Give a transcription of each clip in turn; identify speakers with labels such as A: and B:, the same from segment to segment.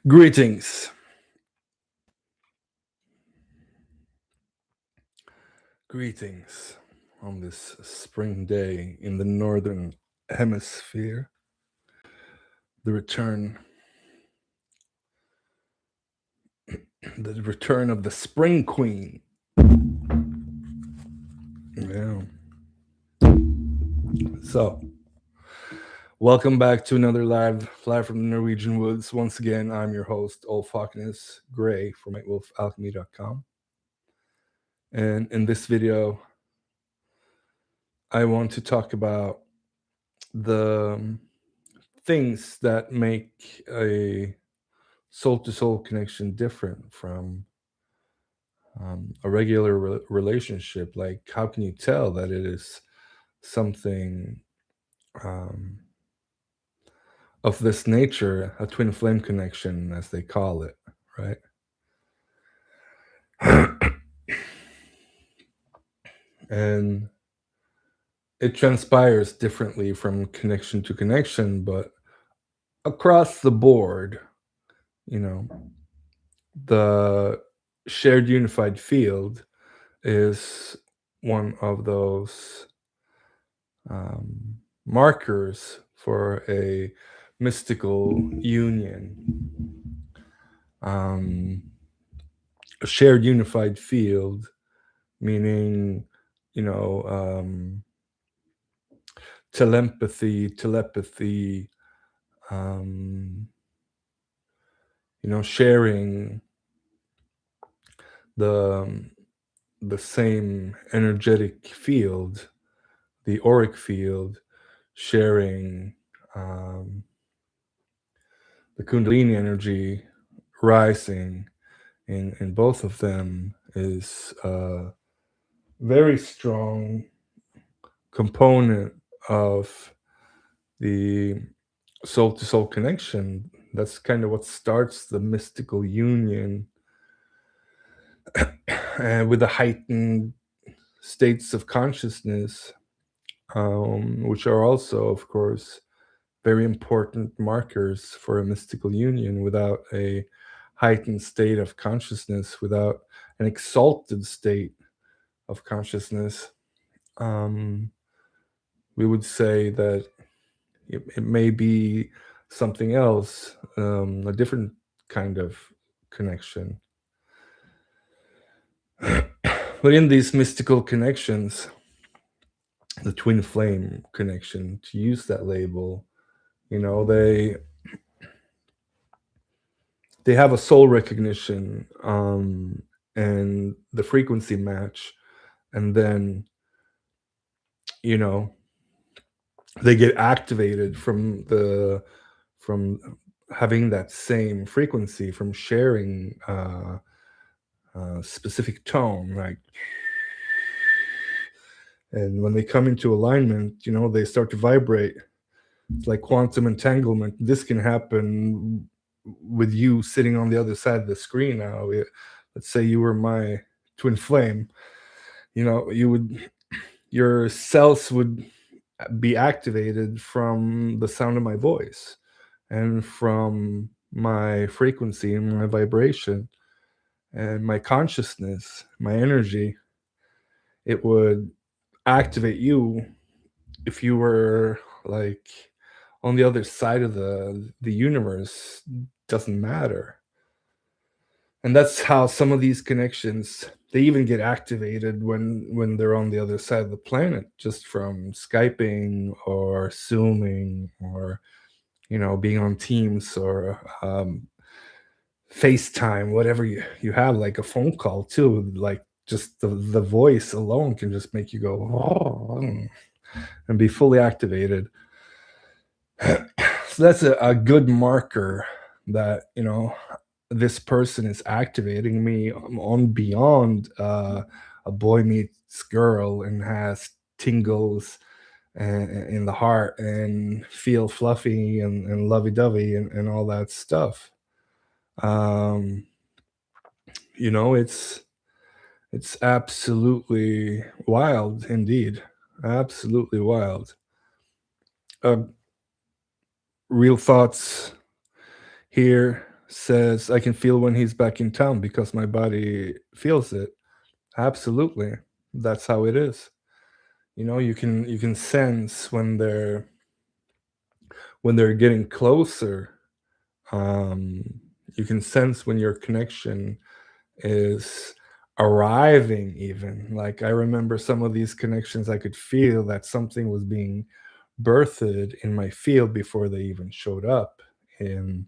A: Greetings. Greetings on this spring day in the northern hemisphere. The return of the spring queen. Yeah. So, welcome back to another live from the Norwegian woods. Once again, I'm your host, Olfaknes Gray from nightwolfalchemy.com. And in this video, I want to talk about the things that make a soul-to-soul connection different from a regular relationship. Like, how can you tell that it is something um, of this nature, a twin flame connection, as they call it, right? And it transpires differently from connection to connection, but across the board, the shared unified field is one of those markers for a mystical union. A shared unified field, meaning, telepathy, sharing the same energetic field, the auric field, sharing the Kundalini energy rising in both of them is a very strong component of the soul-to-soul connection. That's kind of what starts the mystical union, and with the heightened states of consciousness, which are also, of course, very important markers for a mystical union. Without a heightened state of consciousness, without an exalted state of consciousness, we would say that it may be something else, a different kind of connection. But in these mystical connections, the twin flame connection, to use that label, they have a soul recognition, and the frequency match, and then they get activated from having that same frequency, from sharing a specific tone, like, and when they come into alignment, they start to vibrate. It's like quantum entanglement. This can happen with you sitting on the other side of the screen now. Let's say you were my twin flame. Your cells would be activated from the sound of my voice and from my frequency and my vibration and my consciousness, my energy. It would activate you if you were like on the other side of the universe. Doesn't matter. And that's how some of these connections, they even get activated when they're on the other side of the planet, just from Skyping or Zooming, or being on Teams, or FaceTime, whatever you have, like a phone call too. Like, just the voice alone can just make you go, oh, and be fully activated. So that's a good marker that this person is activating me on beyond a boy meets girl and has tingles in the heart and feel fluffy and lovey-dovey and all that stuff. It's absolutely wild indeed. Absolutely wild. Real thoughts here. says I can feel when he's back in town because my body feels it. Absolutely. That's how it is. You can sense when they're getting closer. Um, you can sense when your connection is arriving even. Like I remember some of these connections I could feel that something was being birthed in my field before they even showed up in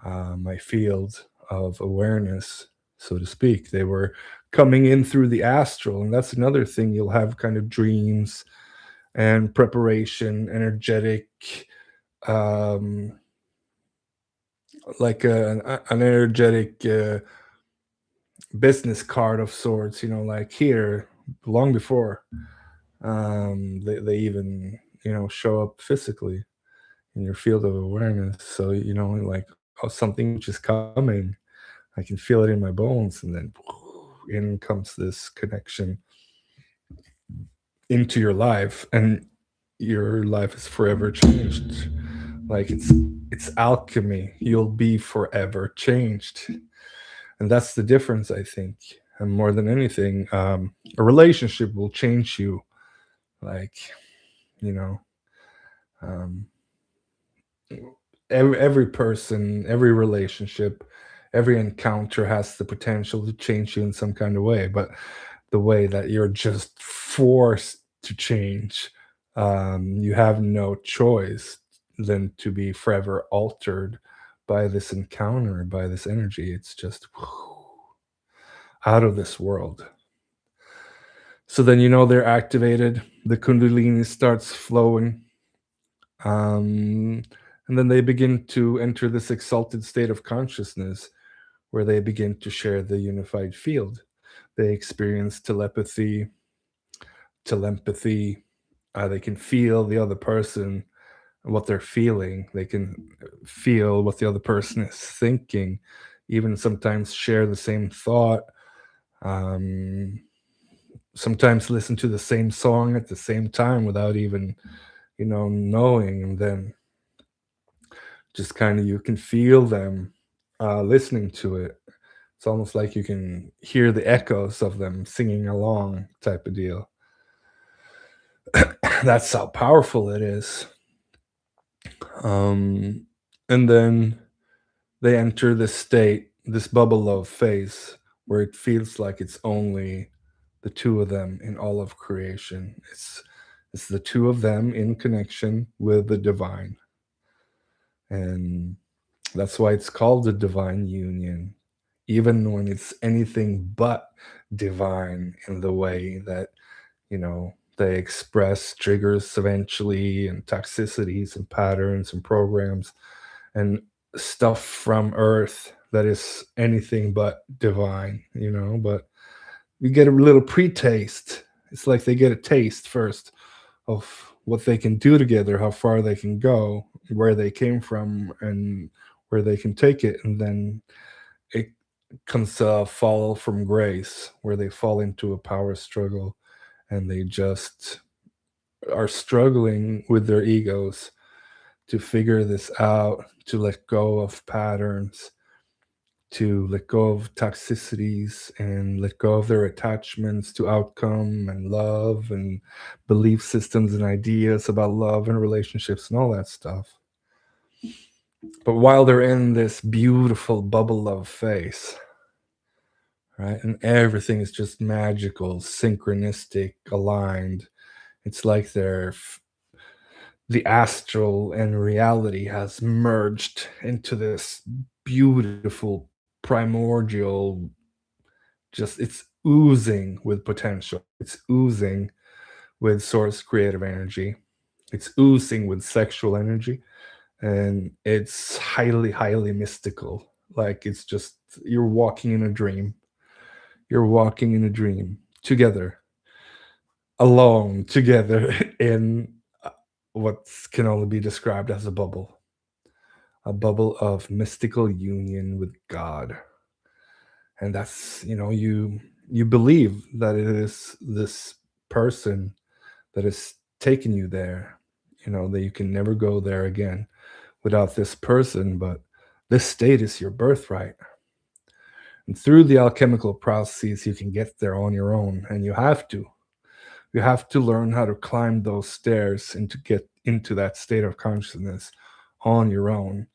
A: my field of awareness, so to speak. They were coming in through the astral, and that's another thing. You'll have kind of dreams and preparation, energetic, um, like an energetic business card of sorts. Like here, long before they even show up physically in your field of awareness. So like, oh, something which is coming. I can feel it in my bones, and then in comes this connection into your life, and your life is forever changed. Like it's alchemy. You'll be forever changed, and that's the difference, I think. And more than anything, a relationship will change you. Like you know, um, every person, every relationship, every encounter has the potential to change you in some kind of way. But the way that you're just forced to change, you have no choice than to be forever altered by this encounter, by this energy. It's just out of this world. So then they're activated, the kundalini starts flowing, um, and then they begin to enter this exalted state of consciousness where they begin to share the unified field. They experience telepathy. They can feel the other person, what they're feeling. They can feel what the other person is thinking, even sometimes share the same thought. Um, Sometimes listen to the same song at the same time without even, knowing. And then just kind of you can feel them listening to it. It's almost like you can hear the echoes of them singing along, type of deal. That's how powerful it is. Um, and then they enter this state, this bubble love phase, where it feels like it's only the two of them in all of creation. It's the two of them in connection with the divine. And that's why it's called the divine union, even when it's anything but divine in the way that, they express triggers eventually, and toxicities and patterns and programs and stuff from Earth that is anything but divine, but we get a little pre-taste. It's like they get a taste first of what they can do together, how far they can go, where they came from, and where they can take it. And then it comes a fall from grace, where they fall into a power struggle, and they just are struggling with their egos to figure this out, to let go of patterns, to let go of toxicities, and let go of their attachments to outcome and love and belief systems and ideas about love and relationships and all that stuff. But while they're in this beautiful bubble love phase, right, and everything is just magical, synchronistic, aligned, it's like the astral and reality has merged into this beautiful primordial, just it's oozing with potential, it's oozing with source creative energy, it's oozing with sexual energy, and it's highly mystical. Like it's just, you're walking in a dream, you're walking in a dream together, alone together, in what can only be described as a bubble of mystical union with God. And that's, you believe that it is this person that has taken you there, that you can never go there again without this person. But This state is your birthright. And through the alchemical processes, you can get there on your own, and you have to. You have to learn how to climb those stairs and to get into that state of consciousness on your own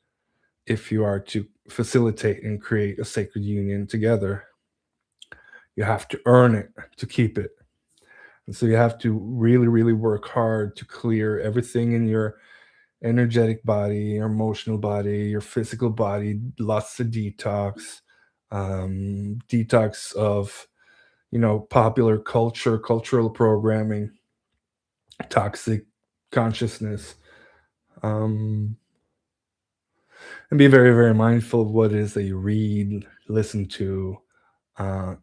A: if you are to facilitate and create a sacred union together. You have to earn it to keep it. And so you have to really, really work hard to clear everything in your energetic body, your emotional body, your physical body, lots of detox, detox of, popular culture, cultural programming, toxic consciousness, um, and be very, very mindful of what it is that you read, listen to,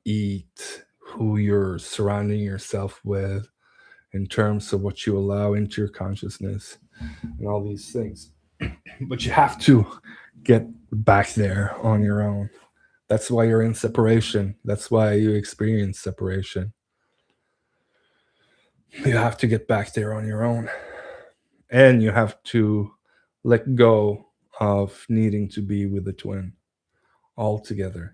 A: eat, who you're surrounding yourself with, in terms of what you allow into your consciousness, and all these things. But you have to get back there on your own. That's why you're in separation. That's why you experience separation. You have to get back there on your own. And you have to let go of needing to be with the twin altogether.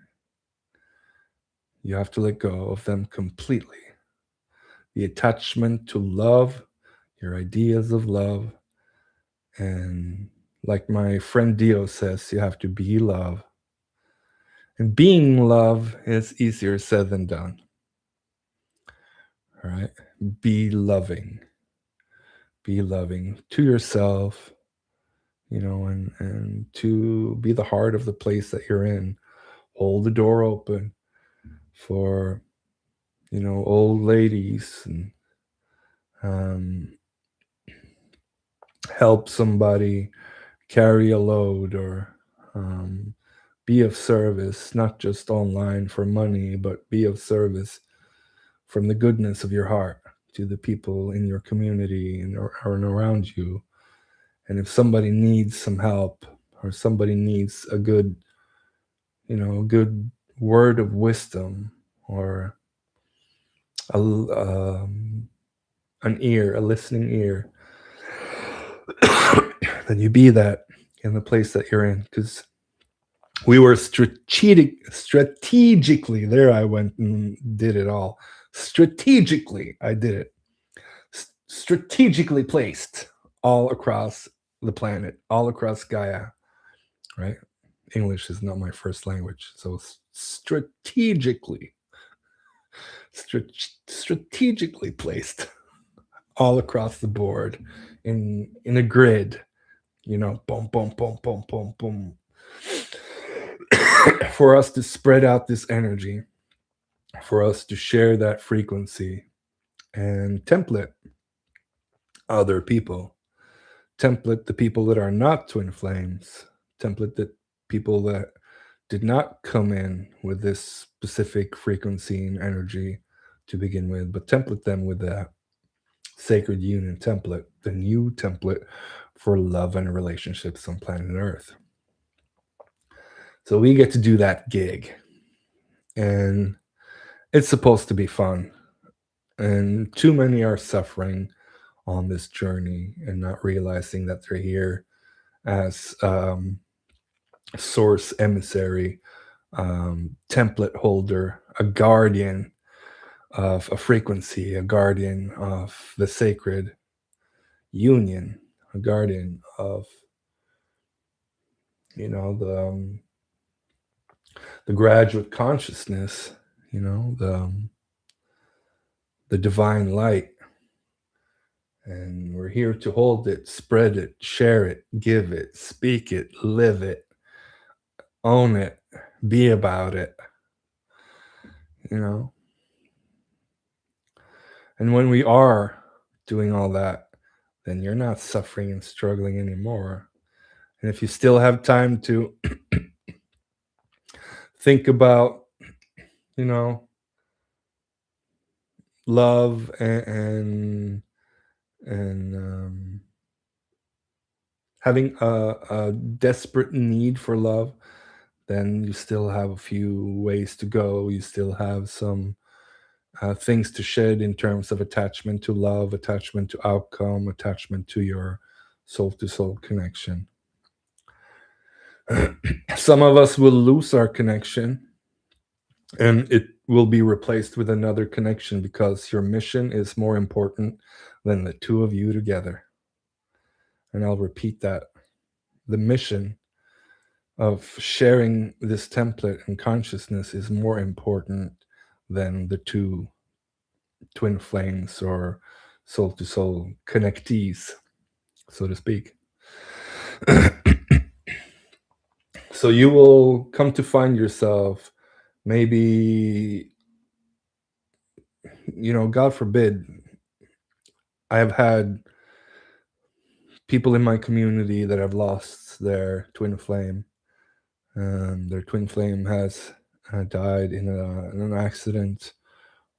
A: You have to let go of them completely. The attachment to love, your ideas of love, and like my friend Dio says, you have to be love. And being love is easier said than done. All right? Be loving. Be loving to yourself, and to be the heart of the place that you're in. Hold the door open for, old ladies, and um, help somebody carry a load, or be of service, not just online for money, but be of service from the goodness of your heart to the people in your community and around you. And if somebody needs some help, or somebody needs a good, good word of wisdom, or a listening ear, then you be that in the place that you're in. Because we were strategically, there I went and did it all. Strategically, I did it. Strategically placed all across the planet, all across Gaia, right? English is not my first language. So strategically placed all across the board in a grid, boom, boom, boom, boom, boom, boom, for us to spread out this energy, for us to share that frequency and template other people, template the people that are not twin flames, template the people that did not come in with this specific frequency and energy to begin with, but template them with that sacred union template, the new template for love and relationships on planet Earth. So we get to do that gig, and it's supposed to be fun. And too many are suffering on this journey and not realizing that they're here as source emissary, template holder, a guardian of a frequency, a guardian of the sacred union, a guardian of the graduate consciousness, the divine light. And we're here to hold it, spread it, share it, give it, speak it, live it, own it, be about it, And when we are doing all that, then you're not suffering and struggling anymore. And if you still have time to think about, love and having a desperate need for love, then you still have a few ways to go. You still have some things to shed in terms of attachment to love, attachment to outcome, attachment to your soul to soul connection. Some of us will lose our connection and it will be replaced with another connection because your mission is more important than the two of you together. And I'll repeat that. The mission of sharing this template and consciousness is more important than the two twin flames or soul to soul connectees, so to speak. So you will come to find yourself, maybe, God forbid, I have had people in my community that have lost their twin flame. Their twin flame has died in an accident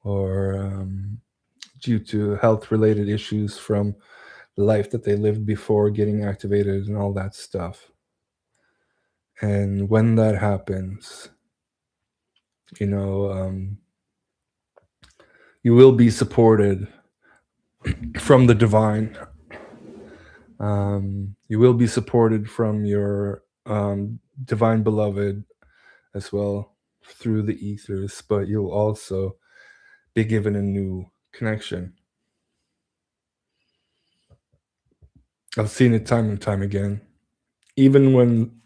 A: or due to health related issues from the life that they lived before getting activated and all that stuff. And when that happens, you know, um, you will be supported from the divine. You will be supported from your divine beloved as well through the ethers, but you'll also be given a new connection. I've seen it time and time again. Even when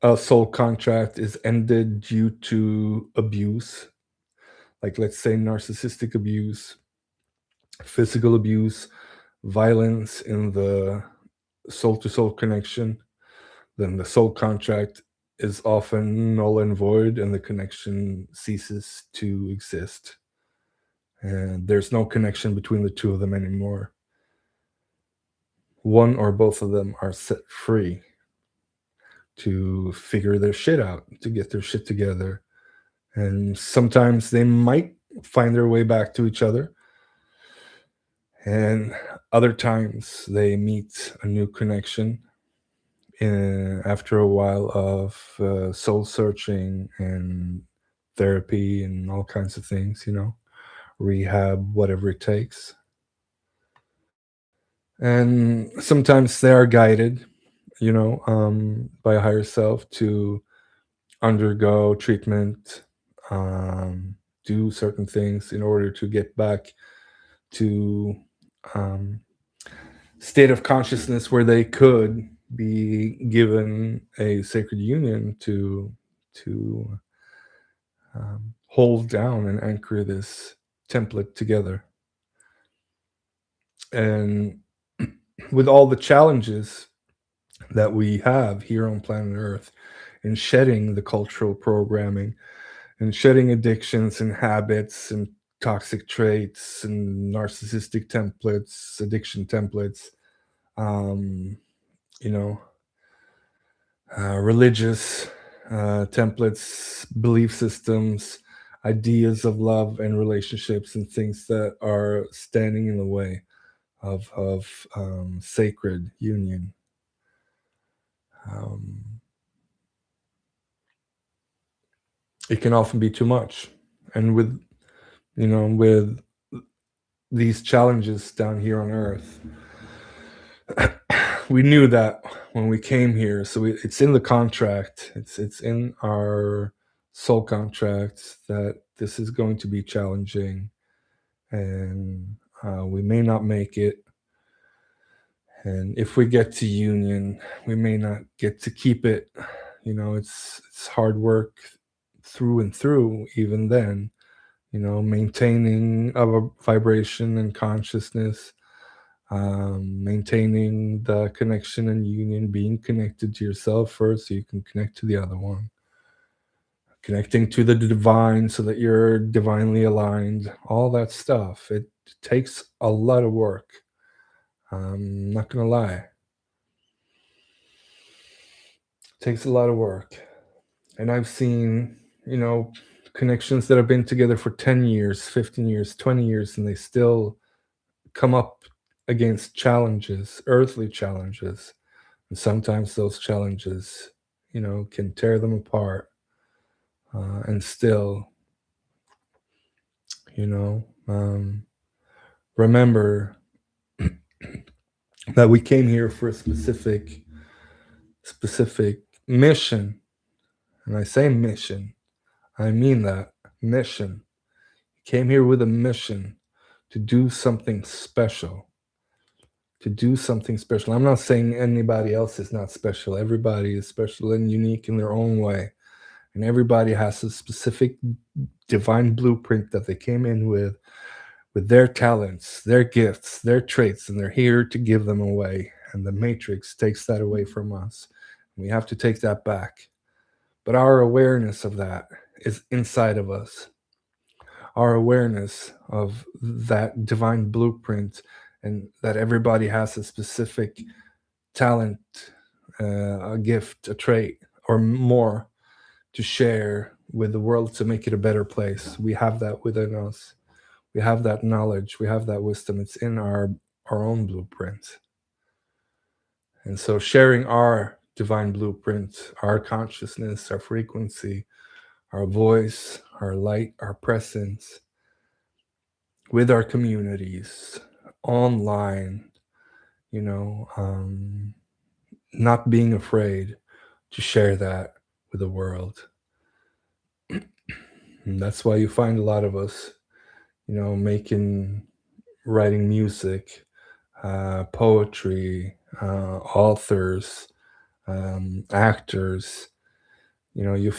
A: a soul contract is ended due to abuse, like let's say narcissistic abuse, physical abuse, violence in the soul to soul connection, then the soul contract is often null and void and the connection ceases to exist. And there's no connection between the two of them anymore. One or both of them are set free to figure their shit out, to get their shit together. And sometimes they might find their way back to each other. And other times they meet a new connection after a while of soul searching and therapy and all kinds of things, rehab, whatever it takes. And sometimes they are guided, by a higher self to undergo treatment, do certain things in order to get back to um, state of consciousness where they could be given a sacred union to hold down and anchor this template together. And with all the challenges that we have here on planet Earth in shedding the cultural programming and shedding addictions and habits and toxic traits and narcissistic templates, addiction templates, um, you know, religious templates, belief systems, ideas of love and relationships, and things that are standing in the way of sacred union. Um, it can often be too much, and with these challenges down here on Earth, we knew that when we came here. So it's in the contract. It's in our soul contract that this is going to be challenging, and we may not make it. And if we get to union, we may not get to keep it. It's hard work through and through. Even then, maintaining a vibration and consciousness, maintaining the connection and union, being connected to yourself first so you can connect to the other one, connecting to the divine so that you're divinely aligned, all that stuff. It takes a lot of work. I'm not gonna lie. It takes a lot of work. And I've seen, connections that have been together for 10 years, 15 years, 20 years, and they still come up against challenges, earthly challenges. And sometimes those challenges, can tear them apart. And still, you know, um, remember that we came here for a specific mission, and I say mission, I mean that mission. You came here with a mission to do something special. To do something special. I'm not saying anybody else is not special. Everybody is special and unique in their own way. And everybody has a specific divine blueprint that they came in with their talents, their gifts, their traits, and they're here to give them away. And the Matrix takes that away from us. We have to take that back. But our awareness of that is inside of us. Our awareness of that divine blueprint and that everybody has a specific talent, a gift, a trait, or more to share with the world to make it a better place. We have that within us. We have that knowledge. We have that wisdom. It's in our own blueprint. And so sharing our divine blueprint, our consciousness, our frequency, our voice, our light, our presence with our communities online, you know, not being afraid to share that with the world. And that's why you find a lot of us, writing music, poetry, authors, actors. You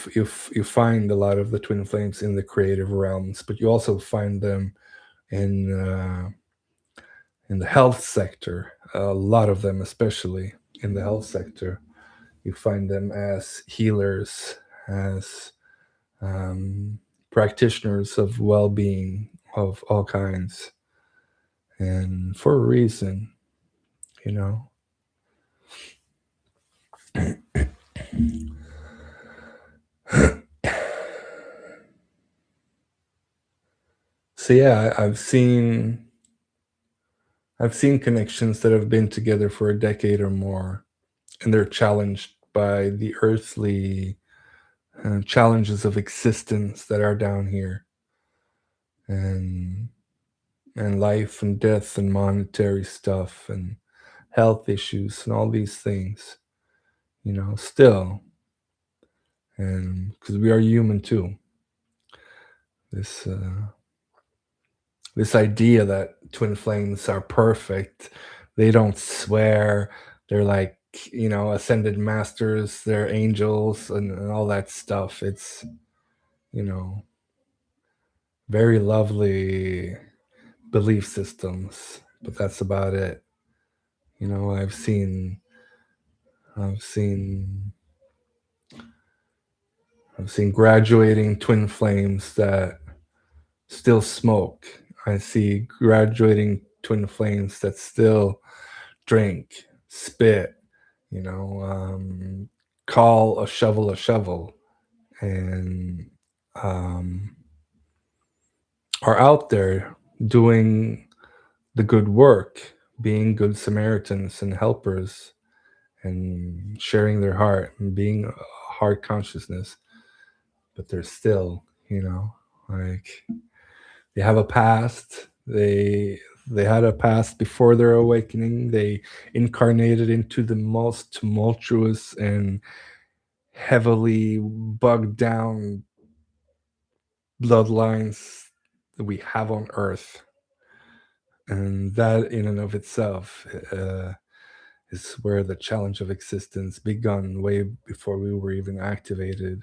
A: find a lot of the twin flames in the creative realms, but you also find them in in the health sector. A lot of them, especially in the health sector, you find them as healers, as practitioners of well-being of all kinds, and for a reason, you know. So yeah, I've seen connections that have been together for a decade or more, and they're challenged by the earthly challenges of existence that are down here, and life and death and monetary stuff and health issues and all these things. Still, and because we are human too. This this idea that twin flames are perfect, they don't swear, they're like ascended masters, they're angels and all that stuff. It's you know very lovely belief systems, but that's about it. I've seen I've seen graduating twin flames that still smoke. I see graduating twin flames that still drink, spit, you know, um, call a shovel, and um, are out there doing the good work, being good Samaritans and helpers, and sharing their heart and being a heart consciousness. But they're still, like they have a past. They had a past before their awakening. They incarnated into the most tumultuous and heavily bugged down bloodlines that we have on Earth, and that in and of itself is where the challenge of existence begun, way before we were even activated.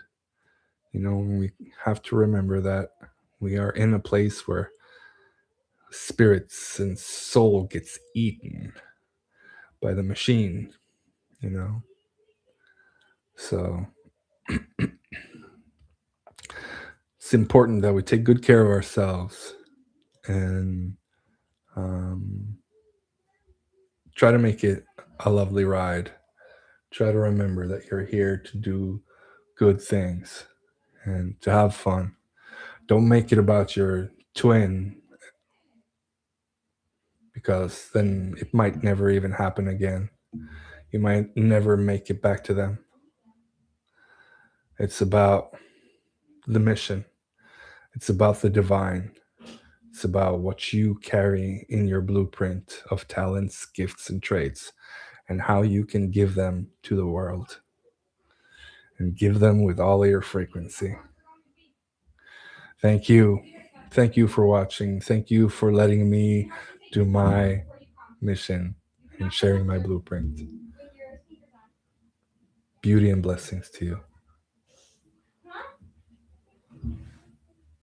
A: We have to remember that we are in a place where spirits and soul gets eaten by the machine, you know. So it's important that we take good care of ourselves and um, try to make it a lovely ride. Try to remember that you're here to do good things and to have fun. Don't make it about your twin, because then it might never even happen again. You might never make it back to them. It's about the mission, it's about the divine, it's about what you carry in your blueprint of talents, gifts, and traits, and how you can give them to the world. and give them with all your frequency. Thank you. Thank you for watching. Thank you for letting me do my mission and sharing my blueprint. Beauty and blessings to you.